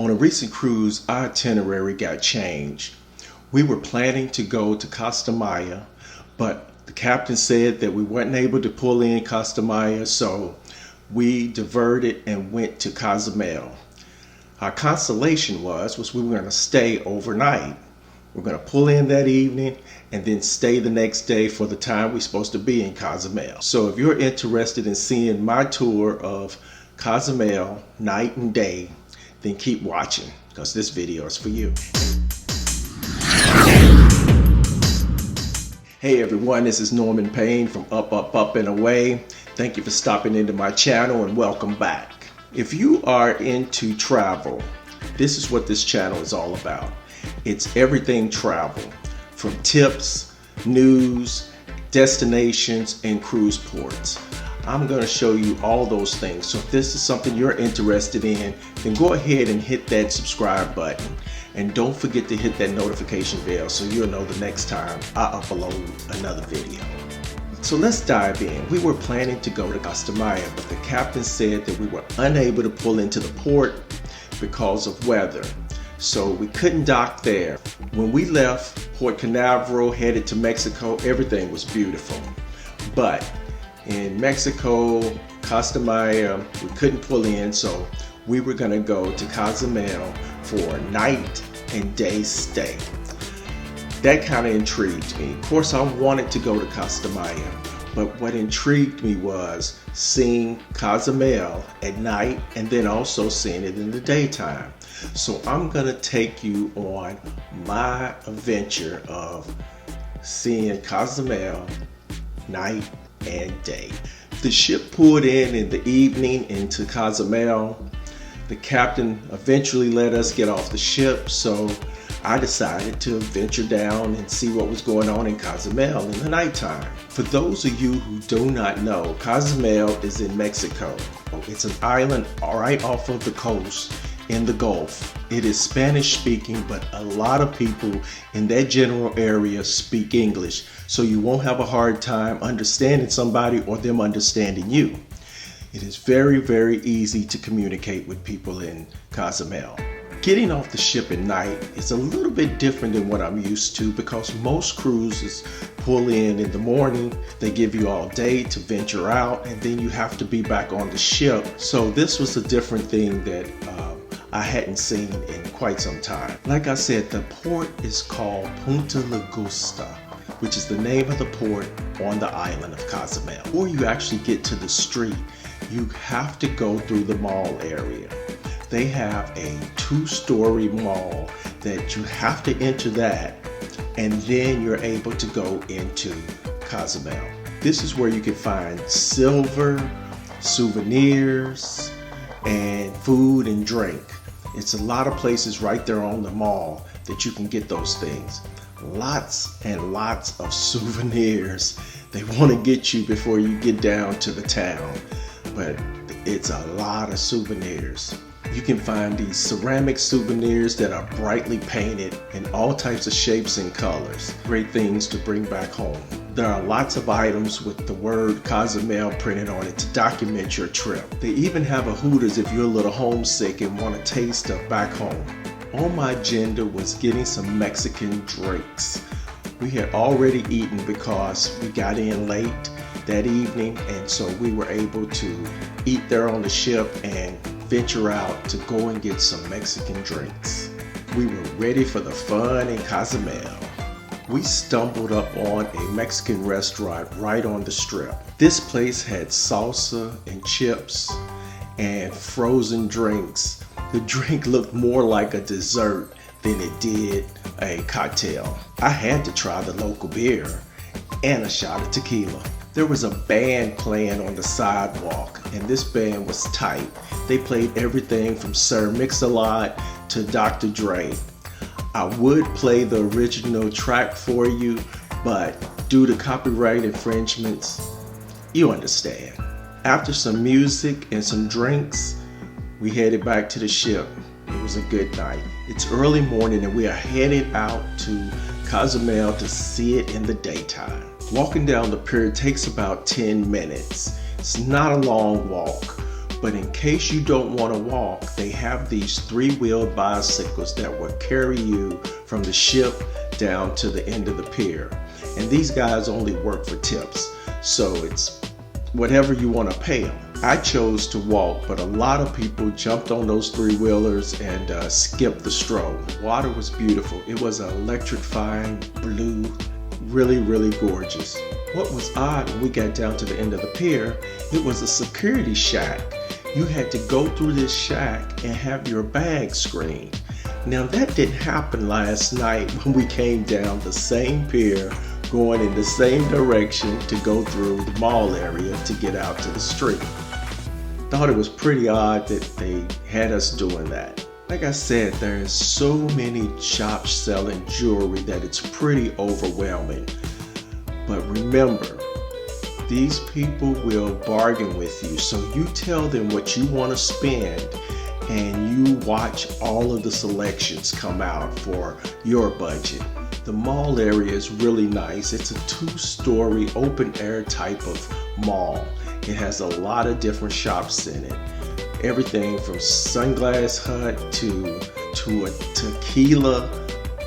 On a recent cruise, our itinerary got changed. We were planning to go to Costa Maya, but the captain said that we weren't able to pull in Costa Maya, so we diverted and went to Cozumel. Our consolation was we were going to stay overnight. We're going to pull in that evening and then stay the next day for the time we're supposed to be in Cozumel. So if you're interested in seeing my tour of Cozumel night and day, then keep watching because this video is for you. Hey everyone, this is Norman Payne from Up and Away. Thank you for stopping into my channel and welcome back. If you are into travel, this is what this channel is all about. It's everything travel, from tips, news, destinations, and cruise ports. I'm going to show you all those things. So if this is something you're interested in, then go ahead and hit that subscribe button. And don't forget to hit that notification bell so you'll know the next time I upload another video. So let's dive in. We were planning to go to Costa Maya, but the captain said that we were unable to pull into the port because of weather. So we couldn't dock there. When we left Port Canaveral, headed to Mexico, everything was beautiful. But in Mexico, Costa Maya, we couldn't pull in, so we were gonna go to Cozumel for a night and day stay. That kind of intrigued me. Of course, I wanted to go to Costa Maya, but what intrigued me was seeing Cozumel at night and then also seeing it in the daytime. So I'm gonna take you on my adventure of seeing Cozumel night and day. The ship pulled in the evening into Cozumel. The captain eventually let us get off the ship, so I decided to venture down and see what was going on in Cozumel in the nighttime. For those of you who do not know, Cozumel is in Mexico. It's an island right off of the coast in the Gulf. It is Spanish speaking, but a lot of people in that general area speak English, so you won't have a hard time understanding somebody or them understanding you. It is very, very easy to communicate with people in Cozumel. Getting off the ship at night is a little bit different than what I'm used to because most cruises pull in the morning. They give you all day to venture out and then you have to be back on the ship. So this was a different thing that I hadn't seen in quite some time. Like I said, the port is called Punta Lagusta, which is the name of the port on the island of Cozumel. Before you actually get to the street, you have to go through the mall area. They have a 2-story mall that you have to enter that, and then you're able to go into Cozumel. This is where you can find silver, souvenirs, and food and drink. It's a lot of places right there on the mall that you can get those things. Lots and lots of souvenirs. They want to get you before you get down to the town, but it's a lot of souvenirs. You can find these ceramic souvenirs that are brightly painted in all types of shapes and colors. Great things to bring back home. There are lots of items with the word Cozumel printed on it to document your trip. They even have a Hooters if you're a little homesick and want a taste of back home. On my agenda was getting some Mexican drinks. We had already eaten because we got in late that evening, and so we were able to eat there on the ship and venture out to go and get some Mexican drinks. We were ready for the fun in Cozumel. We stumbled up on a Mexican restaurant right on the strip. This place had salsa and chips and frozen drinks. The drink looked more like a dessert than it did a cocktail. I had to try the local beer and a shot of tequila. There was a band playing on the sidewalk, and this band was tight. They played everything from Sir Mix-a-Lot to Dr. Dre. I would play the original track for you, but due to copyright infringements, you understand. After some music and some drinks, we headed back to the ship. It was a good night. It's early morning and we are headed out to Cozumel to see it in the daytime. Walking down the pier takes about 10 minutes. It's not a long walk, But in case you don't want to walk, they have these 3-wheeled bicycles that will carry you from the ship down to the end of the pier. And these guys only work for tips, so it's whatever you want to pay them. I chose to walk, but a lot of people jumped on those 3-wheelers and skipped the stroll. The water was beautiful. It was an electrifying blue, really, really gorgeous. What was odd when we got down to the end of the pier, it was a security shack. You had to go through this shack and have your bag screened. Now that didn't happen last night when we came down the same pier, going in the same direction to go through the mall area to get out to the street. Thought it was pretty odd that they had us doing that. Like I said, there's so many shops selling jewelry that it's pretty overwhelming. But remember, these people will bargain with you. So you tell them what you want to spend and you watch all of the selections come out for your budget. The mall area is really nice. It's a 2-story open air type of mall. It has a lot of different shops in it. Everything from Sunglass Hut to a tequila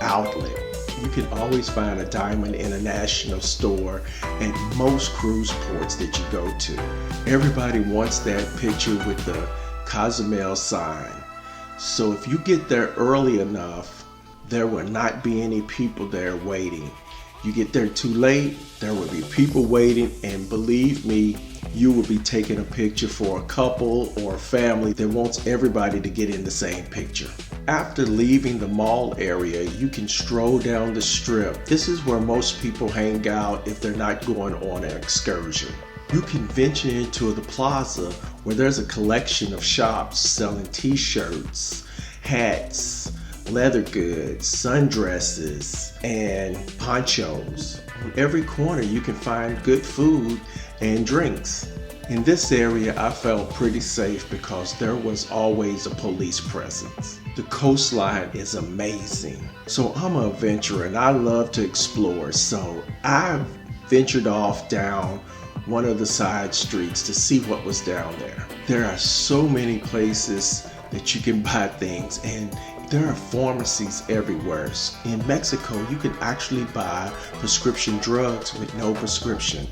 outlet. You can always find a Diamond International store at most cruise ports that you go to. Everybody wants that picture with the Cozumel sign. So if you get there early enough, there will not be any people there waiting. You get there too late, there will be people waiting, and believe me, you will be taking a picture for a couple or a family that wants everybody to get in the same picture. After leaving the mall area, you can stroll down the strip. This is where most people hang out if they're not going on an excursion. You can venture into the plaza where there's a collection of shops selling t-shirts, hats, leather goods, sundresses, and ponchos. On every corner you can find good food and drinks. In this area I felt pretty safe because there was always a police presence. The coastline is amazing. So I'm an adventurer and I love to explore, so I ventured off down one of the side streets to see what was down there. There are so many places that you can buy things, and there are pharmacies everywhere. In Mexico, you can actually buy prescription drugs with no prescription.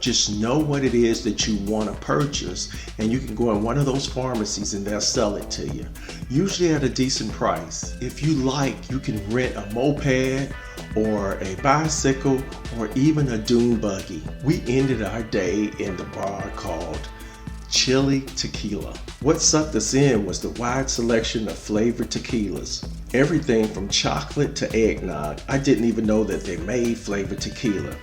Just know what it is that you want to purchase, and you can go in one of those pharmacies and they'll sell it to you, usually at a decent price. If you like, you can rent a moped or a bicycle or even a dune buggy. We ended our day in the bar called Chili Tequila. What sucked us in was the wide selection of flavored tequilas. Everything from chocolate to eggnog. I didn't even know that they made flavored tequila.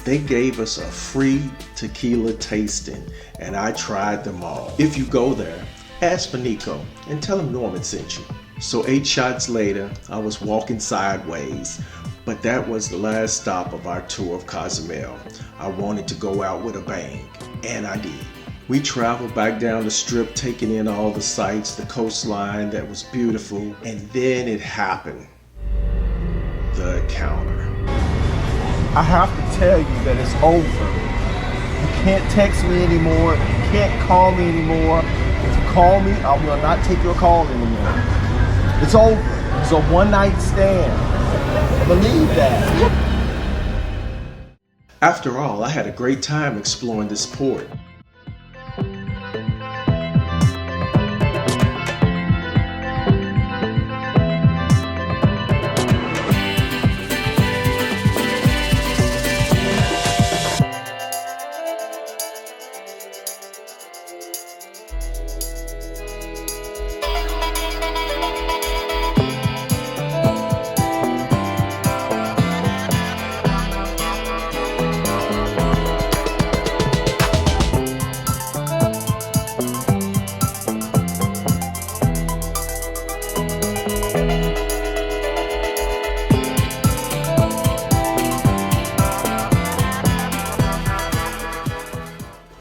They gave us a free tequila tasting, and I tried them all. If you go there, ask for Nico and tell him Norman sent you. So 8 shots later, I was walking sideways, but that was the last stop of our tour of Cozumel. I wanted to go out with a bang, and I did. We traveled back down the strip, taking in all the sights, the coastline that was beautiful, and then it happened. The encounter. I have to tell you that it's over. You can't text me anymore. You can't call me anymore. If you call me, I will not take your call anymore. It's over. It's a one-night stand. I believe that. After all, I had a great time exploring this port.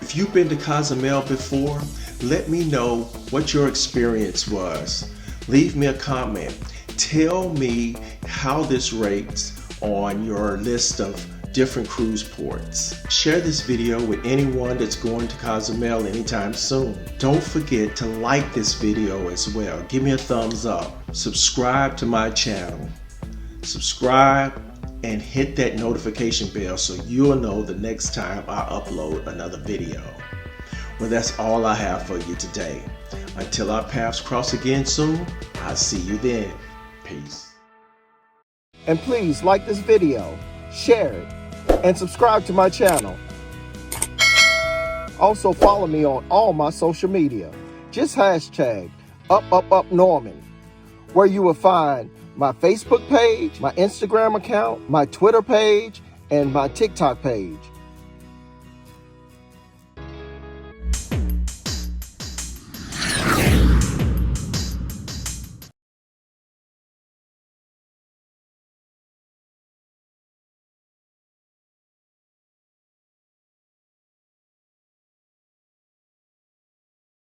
If you've been to Cozumel before, let me know what your experience was. Leave me a comment. Tell me how this rates on your list of different cruise ports. Share this video with anyone that's going to Cozumel anytime soon. Don't forget to like this video as well. Give me a thumbs up. Subscribe to my channel. Subscribe and hit that notification bell so you'll know the next time I upload another video. Well, that's all I have for you today. Until our paths cross again soon, I'll see you then. Peace. And please like this video, share it, and subscribe to my channel. Also follow me on all my social media. Just hashtag #UpUpUpNorman, where you will find my Facebook page, my Instagram account, my Twitter page, and my TikTok page.